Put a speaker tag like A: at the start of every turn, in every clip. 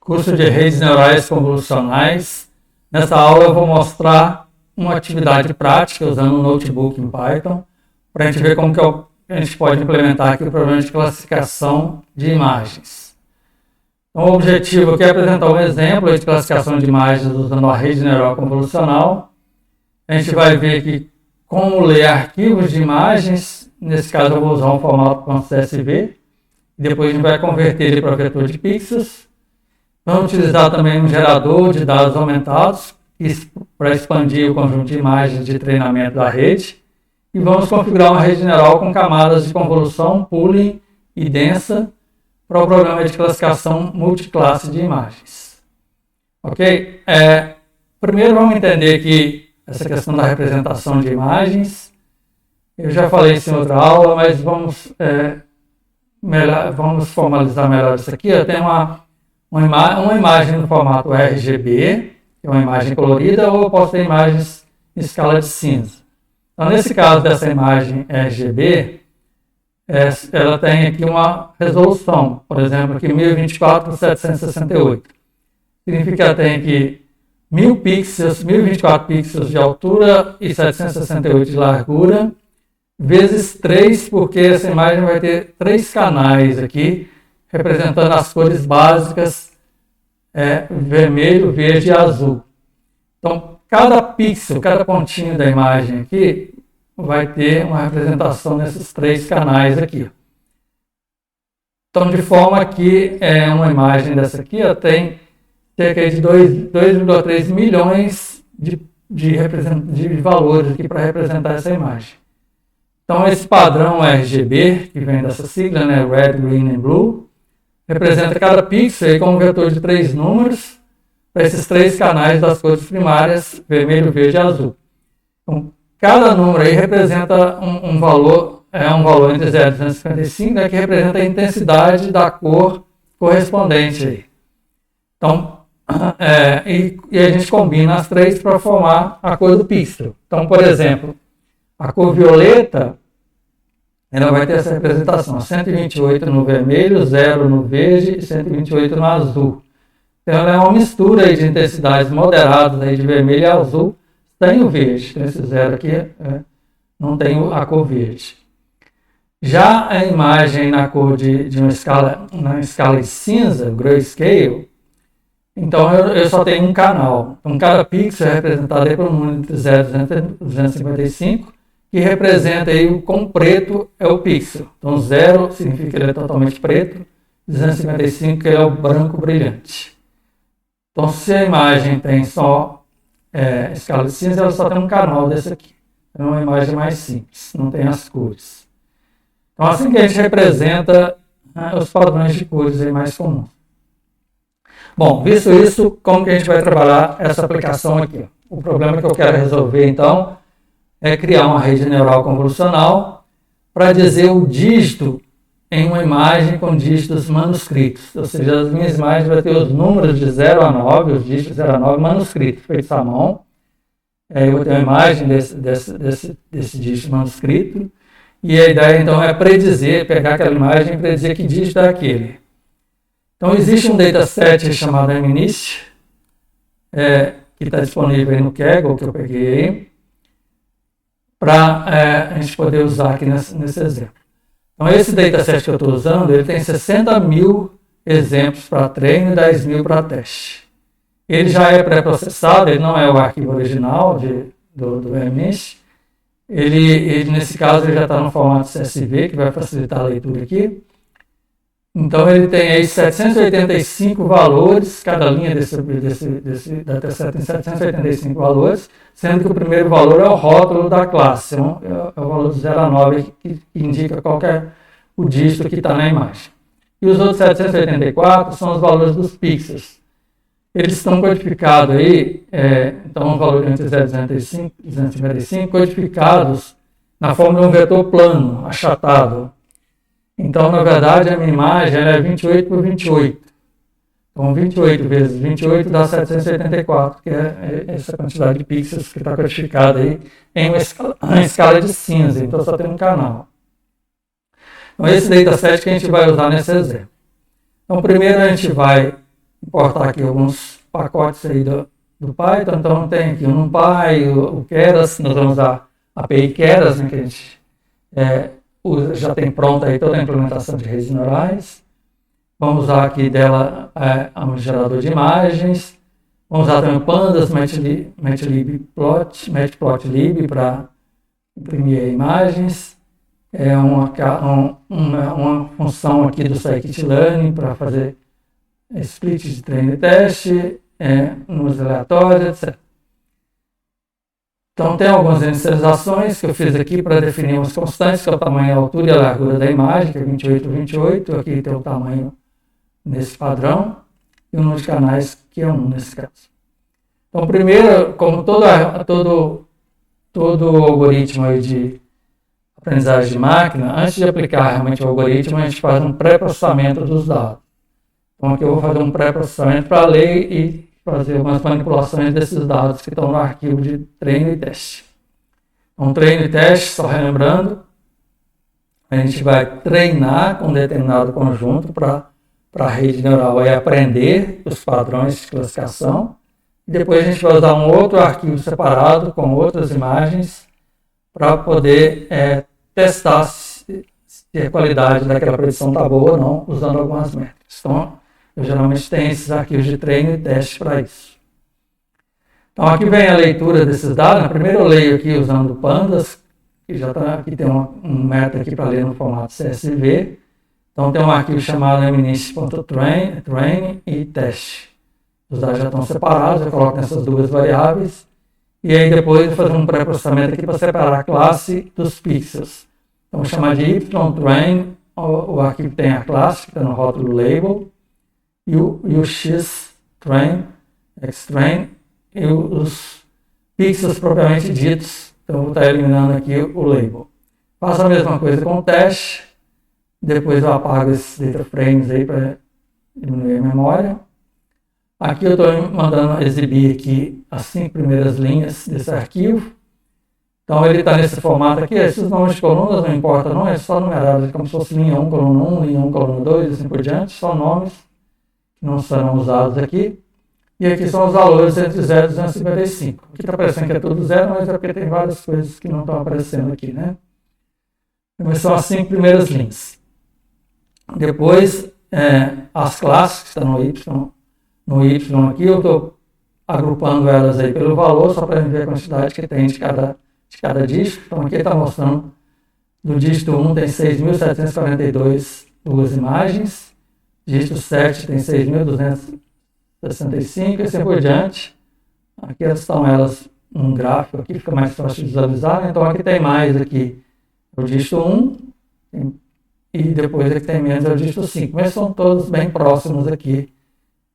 A: curso de redes neurais convolucionais. Nessa aula eu vou mostrar uma atividade prática usando um notebook em Python, para a gente ver como que a gente pode implementar aqui o problema de classificação de imagens. Então, o objetivo aqui é apresentar um exemplo de classificação de imagens usando a rede neural convolucional. A gente vai ver aqui como ler arquivos de imagens. Nesse caso eu vou usar um formato .csv. Depois a gente vai converter ele para vetor de pixels. Vamos utilizar também um gerador de dados aumentados para expandir o conjunto de imagens de treinamento da rede. E vamos configurar uma rede neural com camadas de convolução, pooling e densa para o programa de classificação multiclasse de imagens. Ok? Primeiro vamos entender aqui essa questão da representação de imagens. Eu já falei isso em outra aula, mas vamos formalizar melhor isso aqui. Eu tenho uma imagem no formato RGB, que é uma imagem colorida, ou eu posso ter imagens em escala de cinza. Então, nesse caso dessa imagem RGB, ela tem aqui uma resolução, por exemplo, aqui 1024 por 768. Significa que ela tem aqui 1024 pixels de altura e 768 de largura, vezes 3, porque essa imagem vai ter 3 canais aqui, representando as cores básicas, vermelho, verde e azul. Então, cada pixel, cada pontinho da imagem aqui, vai ter uma representação nesses 3 canais aqui. Então, de forma que uma imagem dessa aqui tem cerca de 2,3 milhões de valores aqui para representar essa imagem. Então, esse padrão RGB, que vem dessa sigla, né, Red, Green and Blue, representa cada pixel aí com um vetor de 3 números para esses 3 canais das cores primárias, vermelho, verde e azul. Então, cada número aí representa um valor entre 0 e 255, né, que representa a intensidade da cor correspondente aí. Então, e a gente combina as 3 para formar a cor do pixel. Então, por exemplo, a cor violeta, ela vai ter essa representação, 128 no vermelho, 0 no verde e 128 no azul. Então, ela é uma mistura aí de intensidades moderadas aí de vermelho e azul, tem o verde. Então, esse 0 aqui não tem a cor verde. Já a imagem na cor de uma escala de cinza, grayscale, então eu só tenho um canal. Então, cada pixel é representado aí por um número entre 0 e 255, que representa aí o quão preto é o pixel. Então, 0 significa que ele é totalmente preto, 255 que ele é o branco brilhante. Então, se a imagem tem só escala de cinza, ela só tem um canal desse aqui. É uma imagem mais simples, não tem as cores. Então, assim que a gente representa os padrões de cores aí mais comuns. Bom, visto isso, como que a gente vai trabalhar essa aplicação aqui? O problema que eu quero resolver, então, é criar uma rede neural convolucional para dizer o dígito em uma imagem com dígitos manuscritos. Ou seja, as minhas imagens vão ter os números de 0 a 9, os dígitos 0 a 9 manuscritos, feitos à mão. Eu vou ter uma imagem desse dígito manuscrito. E a ideia, então, é pegar aquela imagem e predizer que dígito é aquele. Então, existe um dataset chamado MNIST, que está disponível aí no Kaggle, que eu peguei aí, para a gente poder usar aqui nesse exemplo. Então, esse dataset que eu estou usando, ele tem 60 mil exemplos para treino e 10 mil para teste. Ele já é pré-processado, ele não é o arquivo original do MNIST. Ele, nesse caso, ele já está no formato CSV, que vai facilitar a leitura aqui. Então, ele tem aí 785 valores, cada linha desse dataset tem 785 valores, sendo que o primeiro valor é o rótulo da classe, é o valor de 0 a 9, que indica qual que é o dígito que está na imagem. E os outros 784 são os valores dos pixels. Eles estão codificados aí, então o valor entre 0 e 255, codificados na forma de um vetor plano, achatado. Então, na verdade, a minha imagem é 28 por 28. Então, 28 vezes 28 dá 784, que é essa quantidade de pixels que está codificada aí em uma escala de cinza. Então, só tem um canal. Então, esse dataset que a gente vai usar nesse exemplo. Então, primeiro a gente vai importar aqui alguns pacotes aí do Python. Então tem aqui o NumPy, o Keras, nós vamos usar a API Keras, né, que a gente já tem pronta aí toda a implementação de redes neurais. Vamos usar aqui dela um gerador de imagens. Vamos usar também o Pandas, Matplotlib para imprimir imagens. Uma função aqui do scikit-learn para fazer split de treino e teste, números aleatórios, etc. Então, tem algumas inicializações que eu fiz aqui para definir umas constantes, que é o tamanho, a altura e a largura da imagem, que é 28 28. Aqui tem o tamanho nesse padrão, e o número de canais, que é 1 nesse caso. Então, primeiro, como todo algoritmo aí de aprendizagem de máquina, antes de aplicar realmente o algoritmo, a gente faz um pré-processamento dos dados. Então, aqui eu vou fazer um pré-processamento para ler e fazer algumas manipulações desses dados que estão no arquivo de treino e teste. Então, treino e teste, só relembrando, a gente vai treinar com um determinado conjunto para a rede neural aí aprender os padrões de classificação. E depois a gente vai usar um outro arquivo separado com outras imagens para poder testar se a qualidade daquela predição está boa ou não, usando algumas métricas. Então, eu geralmente tenho esses arquivos de treino e teste para isso. Então, aqui vem a leitura desses dados. Primeiro eu leio aqui usando o Pandas, que já está aqui, tem um método aqui para ler no formato CSV. Então, tem um arquivo chamado minish.train e teste. Os dados já estão separados, eu coloco nessas duas variáveis. E aí depois eu vou fazer um pré-processamento aqui para separar a classe dos pixels. Então, vou chamar de ytrain, o arquivo tem a classe, que está no rótulo label, e o xtrain, xtrain, e os pixels propriamente ditos. Então, eu vou estar eliminando aqui o label. Faço a mesma coisa com o teste. Depois eu apago esses data frames aí para diminuir a memória. Aqui eu estou mandando exibir aqui as 5 primeiras linhas desse arquivo. Então ele está nesse formato aqui. Esses nomes de colunas não importa, não, é só numerado, como se fosse linha 1, coluna 1, linha 1, coluna 2, assim por diante, só nomes que não serão usados aqui. E aqui são os valores entre 0 e 255. Aqui está aparecendo que é tudo 0, mas é porque tem várias coisas que não estão aparecendo aqui, né? Mas são as 5 primeiras linhas. Depois, as classes que estão no Y aqui, eu estou agrupando elas aí pelo valor, só para ver a quantidade que tem de cada dígito. Então, aqui está mostrando, do dígito 1 tem 6.742 duas imagens, dígito 7 tem 6.265 e assim por diante. Aqui estão elas num gráfico, aqui fica mais fácil de visualizar. Então, aqui tem mais aqui o dígito 1, e depois aqui tem menos é o dígito 5, mas são todos bem próximos aqui,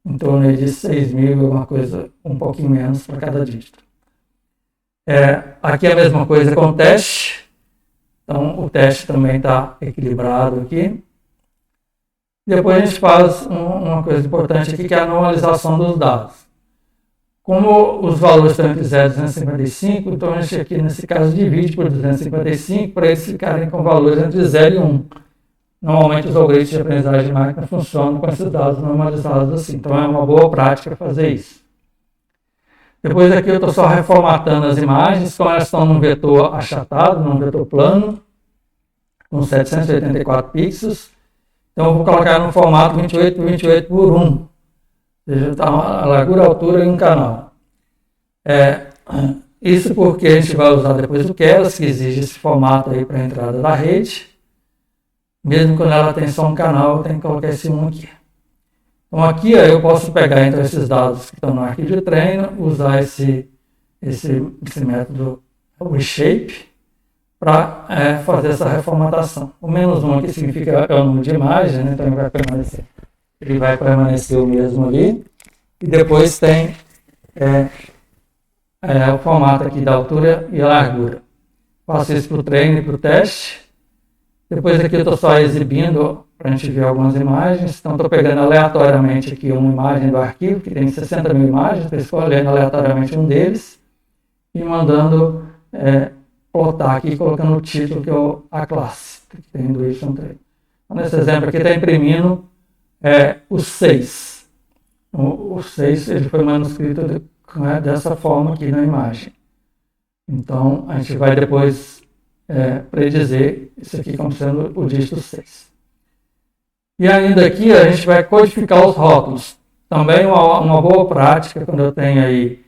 A: em torno de 6.000, alguma coisa, um pouquinho menos para cada dígito. Aqui é a mesma coisa com o teste, então o teste também está equilibrado aqui. Depois a gente faz uma coisa importante aqui, que é a normalização dos dados. Como os valores estão entre 0 e 255, então a gente aqui nesse caso divide por 255 para eles ficarem com valores entre 0 e 1. Normalmente os algoritmos de aprendizagem de máquina funcionam com esses dados normalizados assim, então é uma boa prática fazer isso. Depois aqui eu estou só reformatando as imagens, como elas estão num vetor achatado, num vetor plano, com 784 pixels, então eu vou colocar no formato 28 por 28 por 1, ou seja, tá a largura, a altura e um canal. Isso porque a gente vai usar depois o Keras, que exige esse formato aí para a entrada da rede. Mesmo quando ela tem só um canal, eu tenho que colocar esse 1 aqui. Então aqui eu posso pegar então esses dados que estão no arquivo de treino, usar esse método reshape para fazer essa reformatação. O -1 aqui significa o número de imagens, né? Então ele vai permanecer o mesmo ali. E depois tem o formato aqui da altura e a largura. Faço isso para o treino e para o teste. Depois aqui eu estou só exibindo para a gente ver algumas imagens. Então estou pegando aleatoriamente aqui uma imagem do arquivo, que tem 60.000 imagens, estou escolhendo aleatoriamente um deles e mandando plotar aqui, colocando o título, que é a classe, que tem do Y3. Então, nesse exemplo aqui está imprimindo os 6. O 6 ele foi manuscrito dessa forma aqui na imagem. Então, a gente vai depois predizer isso aqui como sendo o dígito 6. E ainda aqui a gente vai codificar os rótulos. Também uma boa prática, quando eu tenho aí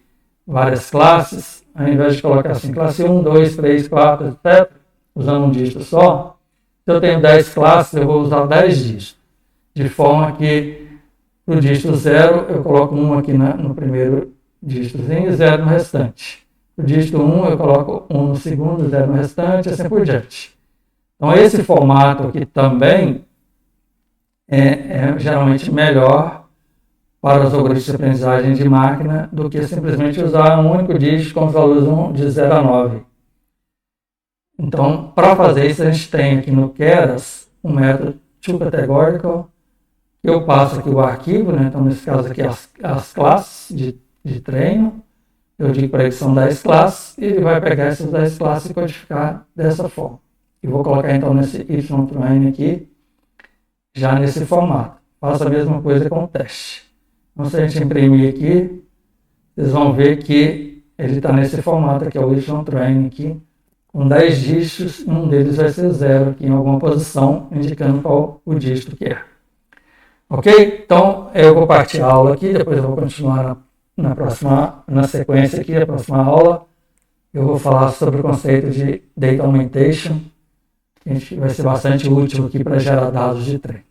A: várias classes, ao invés de colocar assim, classe 1, 2, 3, 4, etc., usando um dígito só, se eu tenho 10 classes, eu vou usar 10 dígitos. De forma que, para o dígito 0, eu coloco 1 aqui no primeiro dígitozinho e 0 no restante. O dígito 1 eu coloco 1 no segundo, 0 no restante, assim por diante. Então, esse formato aqui também é geralmente melhor para os algoritmos de aprendizagem de máquina do que simplesmente usar um único dígito com os valores de 0 a 9. Então, para fazer isso, a gente tem aqui no Keras um método toCategorical. Eu passo aqui o arquivo, né? Então, nesse caso aqui, as classes de treino. Eu digo para ele que são 10 classes, e ele vai pegar essas 10 classes e codificar dessa forma. E vou colocar então nesse YTrain aqui, já nesse formato. Faço a mesma coisa com o teste. Então, se a gente imprimir aqui, vocês vão ver que ele está nesse formato aqui, é o YTrain aqui, com 10 dígitos, um deles vai ser 0 aqui em alguma posição, indicando qual o dígito que é. Ok? Então, eu vou partir a aula aqui, depois eu vou continuar na sequência aqui, a próxima aula, eu vou falar sobre o conceito de Data Augmentation, que vai ser bastante útil aqui para gerar dados de treino.